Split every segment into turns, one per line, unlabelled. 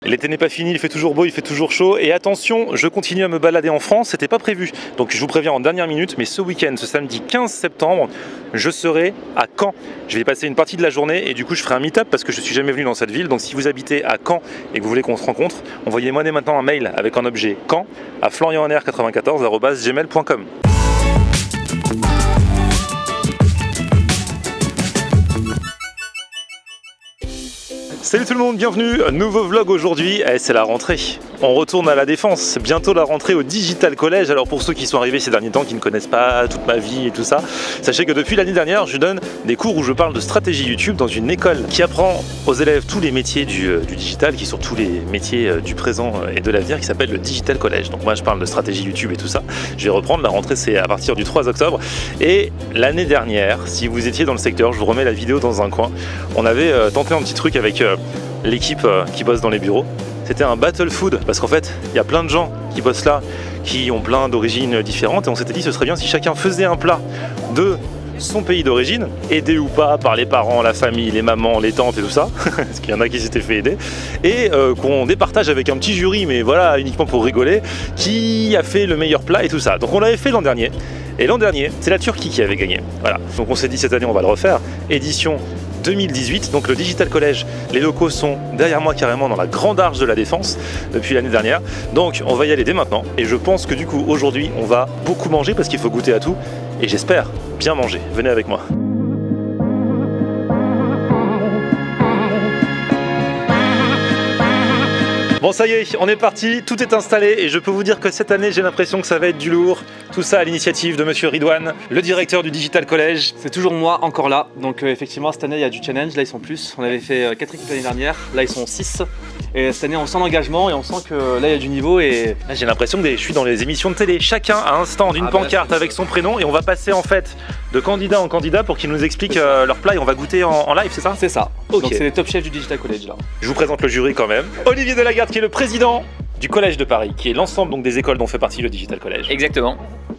L'été n'est pas fini, il fait toujours beau, il fait toujours chaud. Et attention, je continue à me balader en France, c'était pas prévu. Donc je vous préviens en dernière minute, mais ce week-end, ce samedi 15 septembre, je serai à Caen. Je vais y passer une partie de la journée et du coup je ferai un meet-up parce que je suis jamais venu dans cette ville. Donc si vous habitez à Caen et que vous voulez qu'on se rencontre, envoyez-moi dès maintenant un mail avec un objet Caen à florianr94@gmail.com. Salut tout le monde, bienvenue, nouveau vlog aujourd'hui, c'est la rentrée. On retourne à la Défense, bientôt la rentrée au Digital College. Alors pour ceux qui sont arrivés ces derniers temps, qui ne connaissent pas toute ma vie et tout ça, sachez que depuis l'année dernière, je donne des cours où je parle de stratégie YouTube dans une école qui apprend aux élèves tous les métiers du digital, qui sont tous les métiers du présent et de l'avenir, qui s'appelle le Digital College. Donc moi je parle de stratégie YouTube et tout ça. Je vais reprendre, la rentrée c'est à partir du 3 octobre. Et l'année dernière, si vous étiez dans le secteur, je vous remets la vidéo dans un coin, on avait tenté un petit truc avec l'équipe qui bosse dans les bureaux. C'était un battle food parce qu'en fait il y a plein de gens qui bossent là qui ont plein d'origines différentes et on s'était dit ce serait bien si chacun faisait un plat de son pays d'origine, aidé ou pas par les parents, la famille, les mamans, les tantes et tout ça, parce qu'il y en a qui s'étaient fait aider, et qu'on départage avec un petit jury, mais voilà, uniquement pour rigoler, qui a fait le meilleur plat et tout ça. Donc on l'avait fait l'an dernier, et l'an dernier, c'est la Turquie qui avait gagné. Voilà. Donc on s'est dit cette année on va le refaire, édition 2018, donc le Digital College, les locaux sont derrière moi carrément dans la grande arche de la Défense depuis l'année dernière, donc on va y aller dès maintenant et je pense que du coup aujourd'hui on va beaucoup manger parce qu'il faut goûter à tout et j'espère bien manger, venez avec moi. Bon ça y est, on est parti, tout est installé et je peux vous dire que cette année j'ai l'impression que ça va être du lourd. Tout ça à l'initiative de Monsieur Ridwan, le directeur du Digital College.
C'est toujours moi, encore là. Donc effectivement cette année il y a du challenge, là ils sont plus. On avait fait 4 équipes l'année dernière, là ils sont 6. Et cette année on sent l'engagement et on sent que là il y a du niveau et...
J'ai l'impression que je suis dans les émissions de télé. Chacun a un stand, une pancarte avec son prénom et on va passer en fait de candidat en candidat pour qu'ils nous expliquent leur plat et on va goûter en live, c'est ça?
C'est ça.
Okay.
Donc c'est les top chefs du Digital College là.
Je vous présente le jury quand même. Olivier Delagarde qui est le président du Collège de Paris, qui est l'ensemble donc des écoles dont fait partie le Digital College.
Exactement.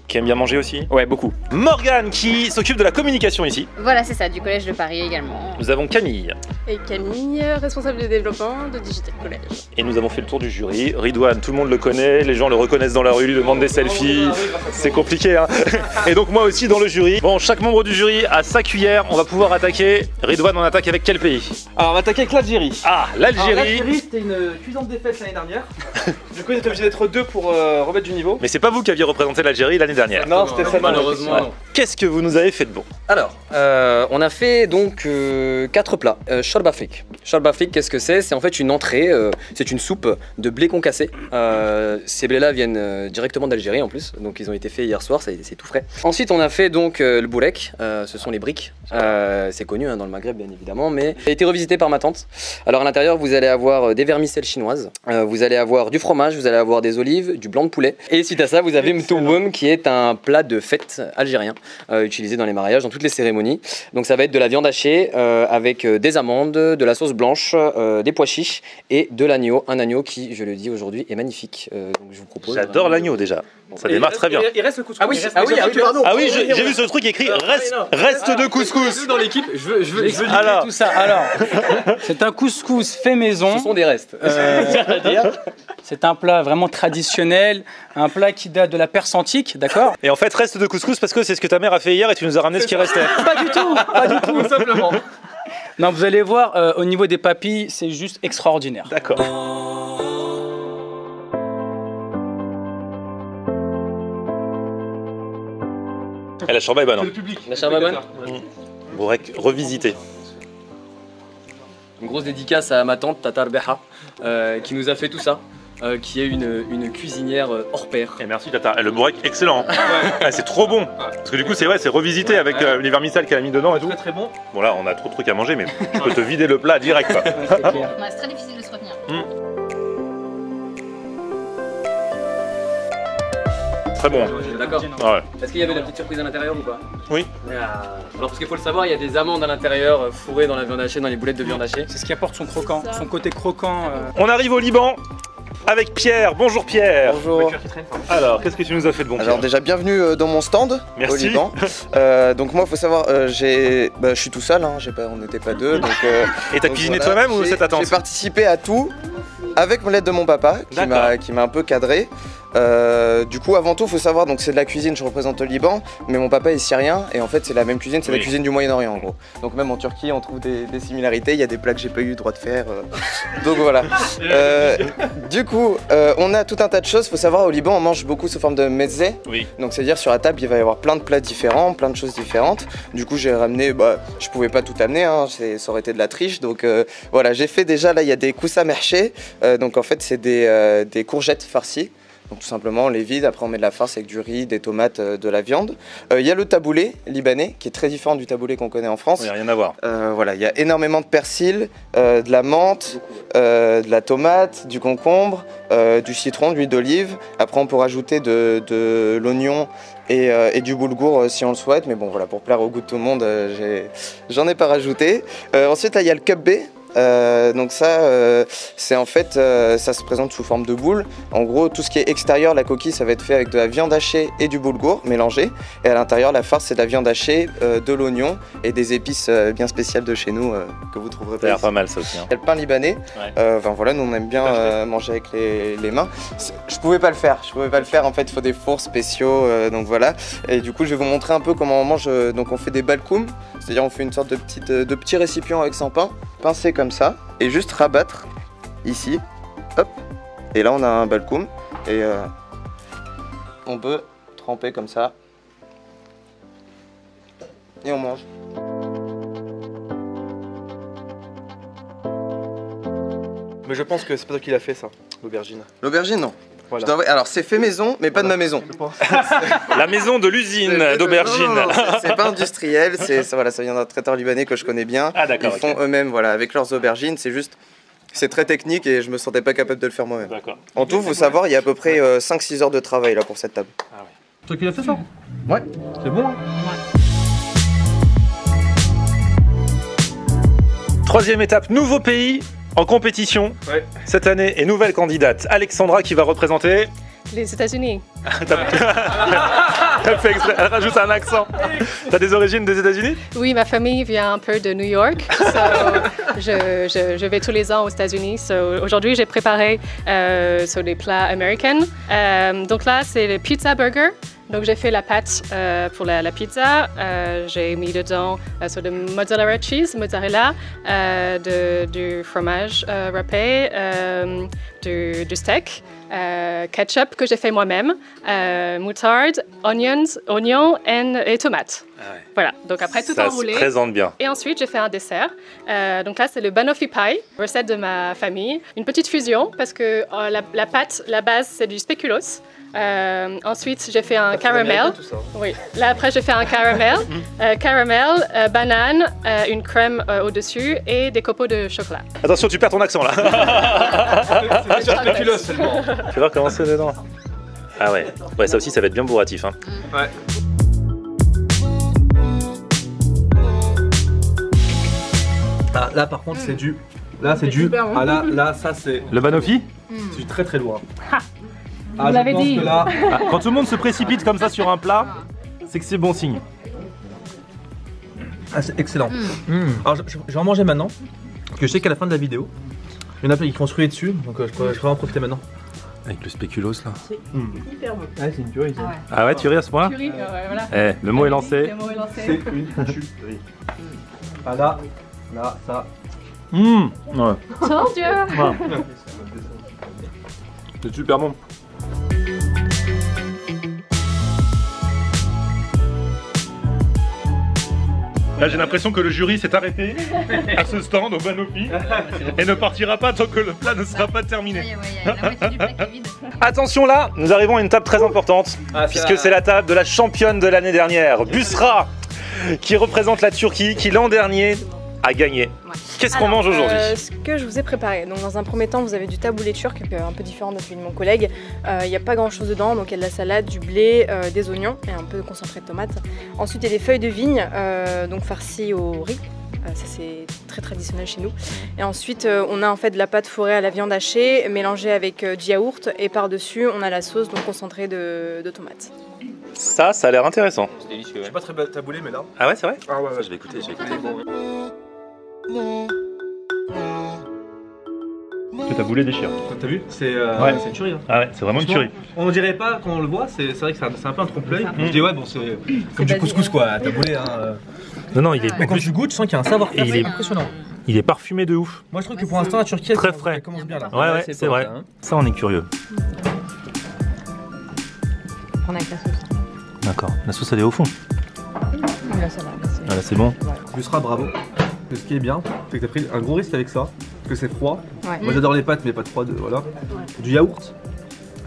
Qui aime bien manger aussi?
Ouais, beaucoup.
Morgane qui s'occupe de la communication ici.
Voilà, c'est ça, du Collège de Paris également.
Nous avons Camille.
Et Camille, responsable de développement de Digital College.
Et nous avons fait le tour du jury. Ridwan, tout le monde le connaît, les gens le reconnaissent dans la rue, lui demandent des selfies. C'est compliqué, hein. Et donc moi aussi dans le jury. Bon, chaque membre du jury a sa cuillère, on va pouvoir attaquer. Ridwan, on attaque avec quel pays?
Alors on va attaquer avec l'Algérie.
Ah, l'Algérie.
L'Algérie c'était une cuisante défaite l'année dernière. Du coup ils étaient obligés d'être 2 pour remettre du niveau.
Mais c'est pas vous qui aviez représenté l'Algérie l'année dernière.
Non, c'était ça
malheureusement.
Ouais. Qu'est-ce que vous nous avez fait de bon?
Alors, on a fait donc 4 plats. Chorbafik. Chorbafik, qu'est-ce que c'est? C'est en fait une entrée, c'est une soupe de blé concassé. Ces blés-là viennent directement d'Algérie en plus, donc ils ont été faits hier soir, c'est tout frais. Ensuite, on a fait donc le bourek, ce sont les briques. C'est connu hein, dans le Maghreb bien évidemment, mais ça a été revisité par ma tante. Alors à l'intérieur, vous allez avoir des vermicelles chinoises, vous allez avoir du fromage, vous allez avoir des olives, du blanc de poulet. Et suite à ça, vous avez mtoum qui est un plat de fête algérien utilisé dans les mariages, dans toutes les cérémonies. Donc ça va être de la viande hachée avec des amandes, de la sauce blanche, des pois chiches et de l'agneau. Un agneau qui, je le dis aujourd'hui, est magnifique. Donc je vous propose.
J'adore l'agneau déjà. Ça démarre très bien.
Il reste le couscous.
Ah oui, pardon.
Ah oui, j'ai vu ce truc écrit reste de couscous.
Dans l'équipe, je veux
dire tout ça. Alors, c'est un couscous fait maison.
Ce sont des restes.
C'est un plat vraiment traditionnel, un plat qui date de la Perse antique, d'accord?
Et en fait, reste de couscous parce que c'est ce que ta mère a fait hier et tu nous as ramené ce qui restait.
Pas du tout, tout simplement. Non, vous allez voir, au niveau des papilles, c'est juste extraordinaire.
D'accord. Et la chorba est bonne.
La chorba est bonne.
Bourek revisité.
Une grosse dédicace à ma tante Tata Arbeha qui nous a fait tout ça. Qui est une cuisinière hors pair.
Et merci Tata. Le bourek excellent. Ouais. C'est trop bon. Parce que du coup c'est vrai, c'est revisité avec les vermicelles qu'elle a mis dedans et tout.
Très bon.
Bon là on a trop de trucs à manger mais je peux te vider le plat direct quoi.
C'est très difficile de se retenir.
Très bon.
D'accord.
Ouais.
Est-ce qu'il y avait la petite surprise à l'intérieur ou pas?
Oui.
Alors parce qu'il faut le savoir, il y a des amandes à l'intérieur fourrées dans la viande hachée, dans les boulettes de viande hachée.
C'est ce qui apporte son croquant, son côté croquant.
On arrive au Liban avec Pierre. Bonjour Pierre.
Bonjour.
Alors, qu'est-ce que tu nous as fait de bon?
Alors déjà, bienvenue dans mon stand.
Merci.
Au Liban. Donc moi, il faut savoir, je suis tout seul, hein, on n'était pas deux. Donc,
et t'as cuisiné toi-même ou c'est ta tante?
J'ai participé à tout. Avec l'aide de mon papa qui m'a un peu cadré. Du coup, avant tout, il faut savoir, donc c'est de la cuisine, je représente le Liban, mais mon papa est syrien et en fait c'est la même cuisine, c'est la cuisine du Moyen-Orient en gros. Donc même en Turquie, on trouve des similarités, il y a des plats que j'ai pas eu le droit de faire. Donc voilà. Du coup, on a tout un tas de choses, il faut savoir, au Liban, on mange beaucoup sous forme de mezze.
Oui.
Donc c'est-à-dire sur la table, il va y avoir plein de plats différents, plein de choses différentes. Du coup, j'ai ramené, je pouvais pas tout amener, hein, ça aurait été de la triche. Donc voilà, j'ai fait déjà, là il y a des koussa merché, donc en fait c'est des courgettes farcies. Donc tout simplement on les vide, après on met de la farce avec du riz, des tomates, de la viande. Il y a le taboulé libanais qui est très différent du taboulé qu'on connaît en France.
Oui, rien à voir.
Voilà, il y a énormément de persil, de la menthe, de la tomate, du concombre, du citron, de l'huile d'olive. Après on peut rajouter de l'oignon et du boulgour si on le souhaite. Mais bon voilà, pour plaire au goût de tout le monde, j'en ai pas rajouté. Ensuite là il y a le kebbe. Donc ça, c'est en fait, ça se présente sous forme de boule. En gros, tout ce qui est extérieur, la coquille, ça va être fait avec de la viande hachée et du boulgour mélangé. Et à l'intérieur, la farce, c'est de la viande hachée, de l'oignon et des épices bien spéciales de chez nous que vous trouverez
Ça a
pas
l'air
ici.
pas mal ça aussi. Hein.
Il y a le pain libanais. Enfin voilà, nous on aime bien manger avec les mains. Je pouvais pas le faire. En fait, il faut des fours spéciaux. Donc voilà. Et du coup, je vais vous montrer un peu comment on mange. Donc on fait des balkoums, c'est-à-dire on fait une sorte de petits récipients avec 100 pains, pincés comme ça, et juste rabattre ici. Hop. Et là, on a un balkoum et on peut tremper comme ça. Et on mange.
Mais je pense que c'est pas toi qui l'a fait ça, l'aubergine.
L'aubergine, non.
Voilà.
Alors c'est fait maison, mais pas de ma maison.
La maison de l'usine d'aubergine.
Non, c'est pas industriel, voilà, ça vient d'un traiteur libanais que je connais bien.
Ah d'accord.
Ils font eux-mêmes, voilà, avec leurs aubergines. C'est très technique et je me sentais pas capable de le faire moi-même.
D'accord.
En tout, faut savoir, il y a à peu près 5-6 heures de travail là pour cette table.
Ah ouais.
C'est toi qui l'a fait ça?
Ouais.
C'est bon hein?
Troisième étape, nouveau pays en compétition cette année et nouvelle candidate, Alexandra qui va représenter.
Les États-Unis.
Elle fait exprès, elle rajoute un accent. T'as des origines des États-Unis?
Oui, ma famille vient un peu de New York. So, je vais tous les ans aux États-Unis. So, aujourd'hui, j'ai préparé sur des plats américains. Donc là, c'est le pizza burger. Donc j'ai fait la pâte pour la pizza. J'ai mis dedans sur de mozzarella cheese, mozzarella, du fromage râpé, du steak. Ketchup que j'ai fait moi-même, moutarde, oignons et tomates.
Ah ouais.
Voilà, donc après tout
Ça
enroulé.
se présente bien.
Et ensuite, j'ai fait un dessert. Donc là, c'est le banoffee pie, recette de ma famille. Une petite fusion parce que la pâte, la base, c'est du spéculoos. Ensuite, j'ai fait un caramel. Oui. Là, après, j'ai fait un caramel, banane, une crème au-dessus et des copeaux de chocolat.
Attention, tu perds ton accent là.
C'est spéculoos seulement.
Tu vas voir comment c'est dedans. Ah ouais. Ouais, ça aussi, ça va être bien bourratif. Hein.
Ouais. Ah, là par contre c'est du. Là c'est du. Ah là ça c'est.
Le banoffee?
C'est du très très lourd.
Vous l'avez dit.
Là...
Ah, quand tout le monde se précipite comme ça sur un plat, c'est que c'est bon signe.
Ah, c'est excellent. Alors je vais en manger maintenant. Parce que je sais qu'à la fin de la vidéo, il y en a qui vont se ruer dessus. Donc je pourrais en profiter maintenant.
Avec le spéculoos là.
C'est hyper bon.
Ah, c'est une tuerie.
Ah ouais.
Ah ouais, tu ris à ce point-là?
Curry, voilà.
Eh, le mot est lancé.
Le mot est lancé.
C'est une tuerie. Ah là, ça.
Ouais.
Told you.
Ouais. C'est super bon. Là, j'ai l'impression que le jury s'est arrêté à ce stand au Banoffee et ne partira pas tant que le plat ne sera pas terminé.
Il y a la moitié du plat qui est vide.
Attention là, nous arrivons à une table très importante, puisque c'est la table de la championne de l'année dernière, Busra, qui représente la Turquie, qui l'an dernier a gagné. Qu'est-ce qu'on mange aujourd'hui?
Ce que je vous ai préparé. Donc dans un premier temps, vous avez du taboulé turc, un peu différent de celui de mon collègue. Il n'y a pas grand chose dedans, donc il y a de la salade, du blé, des oignons et un peu de concentré de tomate. Ensuite, il y a des feuilles de vigne, donc farcies au riz. Ça c'est très traditionnel chez nous. Et ensuite, on a en fait de la pâte fourrée à la viande hachée, mélangée avec du yaourt. Et par-dessus, on a la sauce, donc concentrée de tomates.
Ça a l'air intéressant.
C'est délicieux.
Je suis pas très taboulé, mais là.
Ah ouais, c'est vrai?
Ah ouais,
Je vais écouter, Ce taboulé déchire.
T'as vu? C'est une tuerie. Hein.
Ah ouais, c'est vraiment une tuerie.
On dirait pas quand on le voit, c'est vrai que c'est un peu un trompe-l'œil. Je dis ouais, bon, c'est comme du couscous quoi, à taboulé. Hein.
Non, il est.
Mais quand tu goûtes, tu sens qu'il y a un savoir-faire impressionnant.
Il est parfumé de ouf.
Moi je trouve que pour l'instant la Turquie
très frais.
Elle commence bien là.
Ouais, c'est vrai. Hein. Ça, on est curieux.
Prendre avec la sauce.
D'accord. La sauce, elle est au fond.
Là, ça va.
Là, c'est bon.
Yusra, bravo. Ce qui est bien, c'est que t'as pris un gros risque avec ça, parce que c'est froid.
Ouais.
Moi j'adore les pâtes, mais pas de froid, voilà. Du yaourt.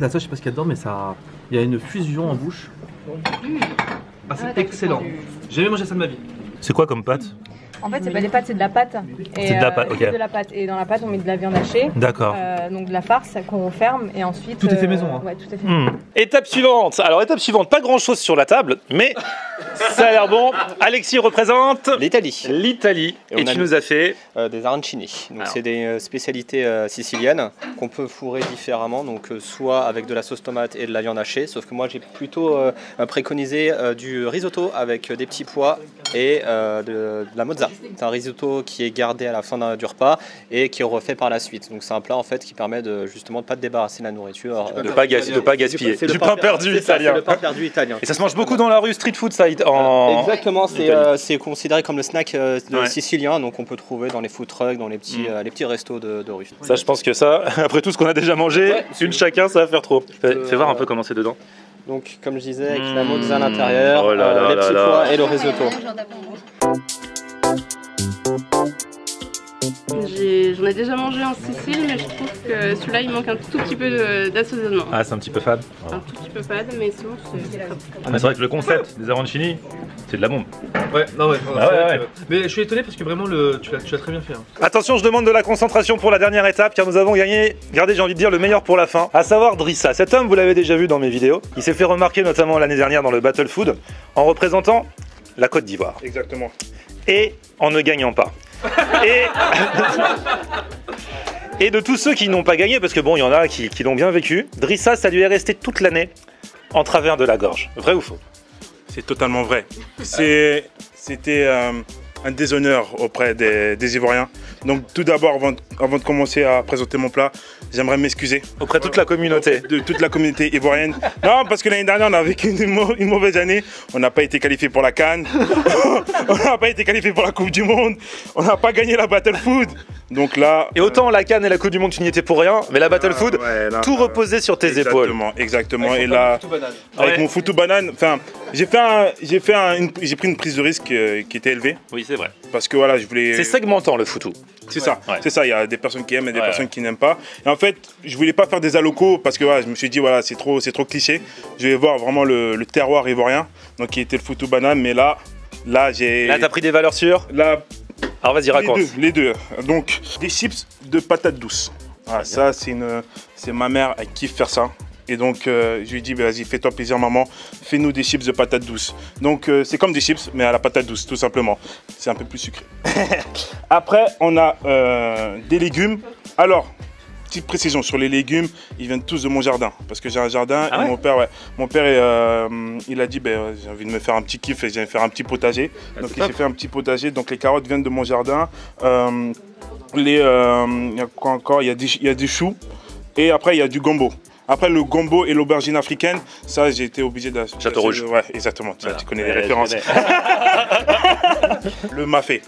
Là, ça, je sais pas ce qu'il y a dedans, mais ça. Il y a une fusion en bouche. Ah, c'est excellent. J'ai jamais mangé ça de ma vie.
C'est quoi comme pâte?
En fait, c'est pas des pâtes, c'est de la pâte.
C'est de la pâte, ok.
De la pâte. Et dans la pâte, on met de la viande hachée.
D'accord.
Donc de la farce qu'on ferme et ensuite.
Tout est fait maison. Hein.
Ouais, tout est fait maison.
Étape suivante. Alors, étape suivante, pas grand chose sur la table, mais ça a l'air bon. Alexis représente
L'Italie.
l'Italie. Et tu nous as fait.
Des arancini. Donc c'est des spécialités siciliennes qu'on peut fourrer différemment. Donc soit avec de la sauce tomate et de la viande hachée. Sauf que moi j'ai plutôt préconisé du risotto avec des petits pois et de la mozza. C'est un risotto qui est gardé à la fin du repas et qui est refait par la suite. Donc c'est un plat en fait qui permet de justement de pas te débarrasser de la nourriture.
De pas gaspiller. Du pain perdu italien.
Le pain perdu italien.
Et ça se mange beaucoup dans la rue, street food, ça.
Exactement, c'est considéré comme le snack sicilien, donc on peut trouver dans les food trucks, dans les petits restos de rue.
Ça, je pense que ça, après tout ce qu'on a déjà mangé, une chacun, ça va faire trop. Fais voir un peu comment c'est dedans.
Donc, comme je disais, avec la mozza à l'intérieur, les petits
là.
pois et le risotto.
J'en ai déjà mangé en Sicile, mais je trouve que celui-là il manque un tout petit peu d'assaisonnement.
Ah, c'est un petit peu fade.
Un tout petit peu fade, mais sinon c'est top.
Ah, mais c'est vrai que le concept des arancini, c'est de la bombe.
Ouais, non, ouais.
Ouais.
Mais je suis étonné parce que vraiment, tu l'as très bien fait. Hein.
Attention, je demande de la concentration pour la dernière étape, car nous avons gardé, j'ai envie de dire, le meilleur pour la fin, à savoir Drissa. Cet homme, vous l'avez déjà vu dans mes vidéos. Il s'est fait remarquer notamment l'année dernière dans le Battle Food, en représentant la Côte d'Ivoire.
Exactement.
Et en ne gagnant pas. Et de tous ceux qui n'ont pas gagné, parce que bon, il y en a qui l'ont bien vécu, Drissa, ça lui est resté toute l'année en travers de la gorge. Vrai ou faux?
C'est totalement vrai. C'était un déshonneur auprès des Ivoiriens. Donc tout d'abord, avant de commencer à présenter mon plat, j'aimerais m'excuser.
Auprès de toute la communauté.
De toute la communauté ivoirienne. Non, parce que l'année dernière, on a vécu une mauvaise année. On n'a pas été qualifié pour la CAN. On n'a pas été qualifié pour la Coupe du Monde. On n'a pas gagné la Battle Food. Donc là...
Et autant la CAN et la Coupe du Monde, tu n'y étais pour rien, mais la Battle Food, tout reposait sur tes épaules.
Exactement. Et là, avec mon foutu banane, enfin, j'ai pris une prise de risque qui était élevée.
Oui, c'est vrai.
Parce que voilà, je voulais...
C'est segmentant le foutu.
C'est ça, c'est ça, il y a des personnes qui aiment et des personnes qui n'aiment pas. Et en fait, je voulais pas faire des allocaux parce que voilà, je me suis dit, voilà, c'est trop cliché. Je vais voir vraiment le terroir ivoirien, donc qui était le foutu banane, mais là j'ai...
Là, t'as pris des valeurs sûres.
Là,
alors vas-y, raconte.
Les deux. Donc, des chips de patates douces. Voilà, ça, c'est ma mère, elle kiffe faire ça. Et donc, je lui ai dit, vas-y, fais-toi plaisir, maman, fais-nous des chips de patates douces. Donc, c'est comme des chips, mais à la patate douce, tout simplement. C'est un peu plus sucré. Après, on a des légumes. Alors, petite précision sur les légumes, ils viennent tous de mon jardin. Parce que j'ai un jardin et mon père il a dit, j'ai envie de me faire un petit kiff et j'ai envie de faire un petit potager. Donc, il s'est fait un petit potager. Donc, les carottes viennent de mon jardin. Il y a quoi encore? Il y a des choux. Et après, il y a du gombo. Après, le gombo et l'aubergine africaine, ça, j'ai été obligé d'acheter.
Château Rouge.
Ouais, exactement. Voilà. Tu connais les références. Le mafé.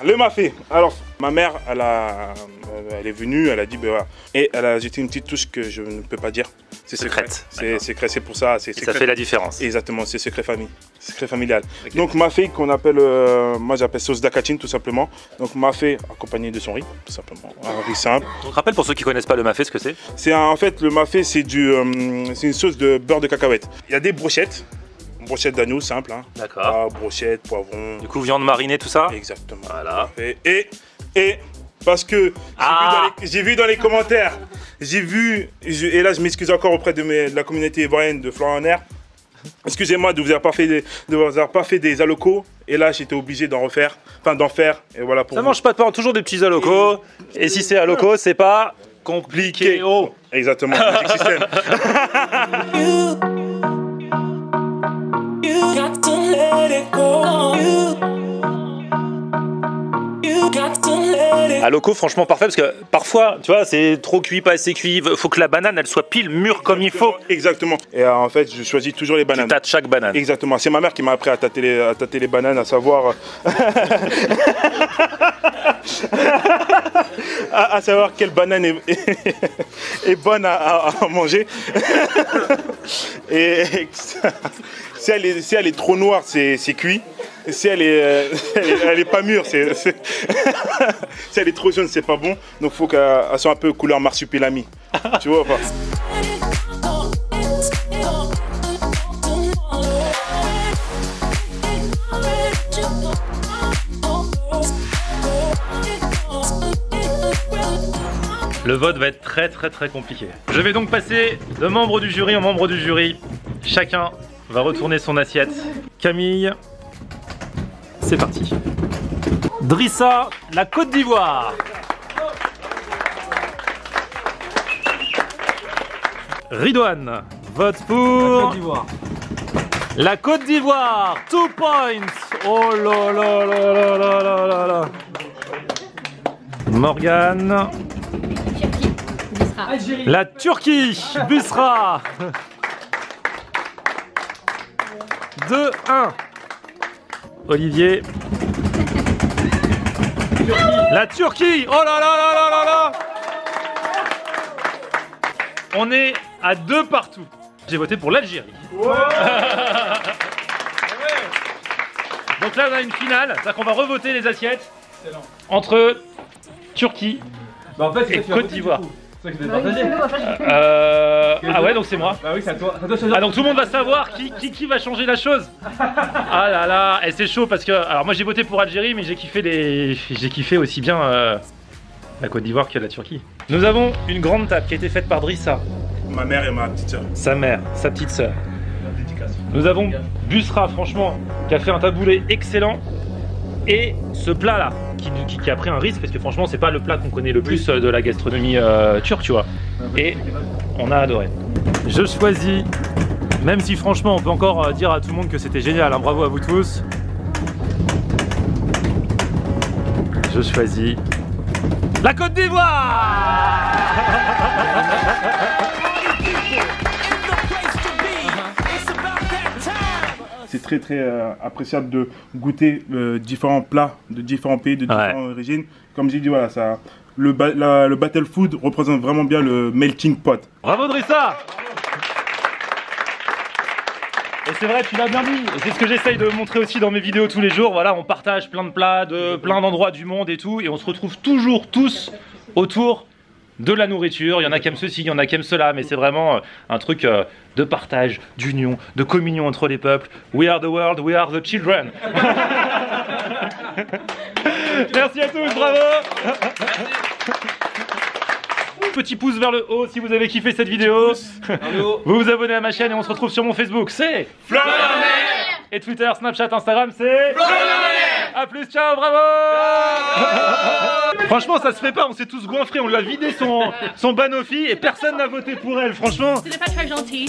Le mafé. Alors, ma mère, elle est venue, elle a dit, voilà. Et elle a ajouté une petite touche que je ne peux pas dire. C'est secrète. C'est secret, c'est pour ça.
Ça fait la différence.
Exactement, c'est secret famille. Secret familial. Okay. Donc, mafé qu'on appelle, moi j'appelle sauce d'acatine tout simplement. Donc, mafé accompagné de son riz, tout simplement. Un riz simple.
Donc, rappelle pour ceux qui ne connaissent pas le mafé ce que c'est.
En fait, le mafé, c'est une sauce de beurre de cacahuète. Il y a des brochettes. Brochette d'agneau simple. Hein.
D'accord.
Brochette, poivron.
Du coup, viande marinée, tout ça.
Exactement.
Voilà.
Et parce que j'ai vu dans les commentaires, et là je m'excuse encore auprès de la communauté ivoirienne de Florian-en-Air. Excusez-moi de vous avoir pas fait des allocaux. Et là j'étais obligé d'en faire. Et voilà pour
ça mange pas de pain, toujours des petits allocaux. Et si c'est allocaux, c'est pas compliqué.
Exactement. Magic System.
Got to let it go. You
À loco, franchement parfait parce que parfois, tu vois, c'est trop cuit, pas assez cuit. Faut que la banane elle soit pile mûre comme il faut.
Exactement. Et en fait, je choisis toujours les bananes.
Tu tâtes chaque banane.
Exactement. C'est ma mère qui m'a appris à tâter les bananes, à savoir. à savoir quelle banane est bonne à manger. Et si elle est trop noire, c'est cuit. Si elle est pas mûre, si elle est trop jaune, c'est pas bon. Donc il faut qu'elle soit un peu couleur marsupilami. Tu vois pas?
Le vote va être très compliqué. Je vais donc passer de membre du jury en membre du jury. Chacun va retourner son assiette. Camille, c'est parti. Drissa, la Côte d'Ivoire. Ridouane, vote pour la Côte d'Ivoire. 2 points. Oh là là là là là là là là. Morgane. La Turquie, Busra. 2-1. Olivier. La Turquie. Oh là là là là là là. On est à 2 partout. J'ai voté pour l'Algérie. Ouais. Donc là on a une finale, c'est-à-dire qu'on va revoter les assiettes entre Turquie et Côte d'Ivoire. Ah ouais, donc c'est moi.
Bah oui, c'est à toi.
Ah donc tout le monde va savoir qui va changer la chose. Ah là là, et c'est chaud parce que alors moi j'ai voté pour Algérie, mais j'ai kiffé aussi bien la Côte d'Ivoire que la Turquie. Nous avons une grande table qui a été faite par Drissa.
Ma mère et ma petite soeur.
Sa mère, sa petite soeur. Nous avons Busra, franchement, qui a fait un taboulé excellent. Et ce plat là, qui a pris un risque parce que franchement c'est pas le plat qu'on connaît le plus de la gastronomie turque, tu vois. Et on a adoré. Je choisis, même si franchement on peut encore dire à tout le monde que c'était génial, hein, bravo à vous tous. Je choisis la Côte d'Ivoire.
C'est très appréciable de goûter différents plats de différents pays, de différentes origines. Comme j'ai dit, voilà, le battle food représente vraiment bien le melting pot.
Bravo Drissa. Et c'est vrai, tu l'as bien dit. Et c'est ce que j'essaye de montrer aussi dans mes vidéos tous les jours. Voilà, on partage plein de plats de plein d'endroits du monde et tout. Et on se retrouve toujours tous autour de la nourriture. Il y en a qui aiment ceci, il y en a qui aiment cela. Mais c'est vraiment un truc de partage, d'union, de communion entre les peuples. We are the world, we are the children. Merci à tous, bravo. Petit pouce vers le haut si vous avez kiffé cette vidéo. Vous vous abonnez à ma chaîne et on se retrouve sur mon Facebook, c'est Flo dans la mer. Et Twitter, Snapchat, Instagram, c'est Flo dans la mer. A plus, ciao, bravo. Franchement ça se fait pas, on s'est tous goinfrés, on lui a vidé son banofi et personne n'a voté pour elle, franchement.
C'était pas très gentil.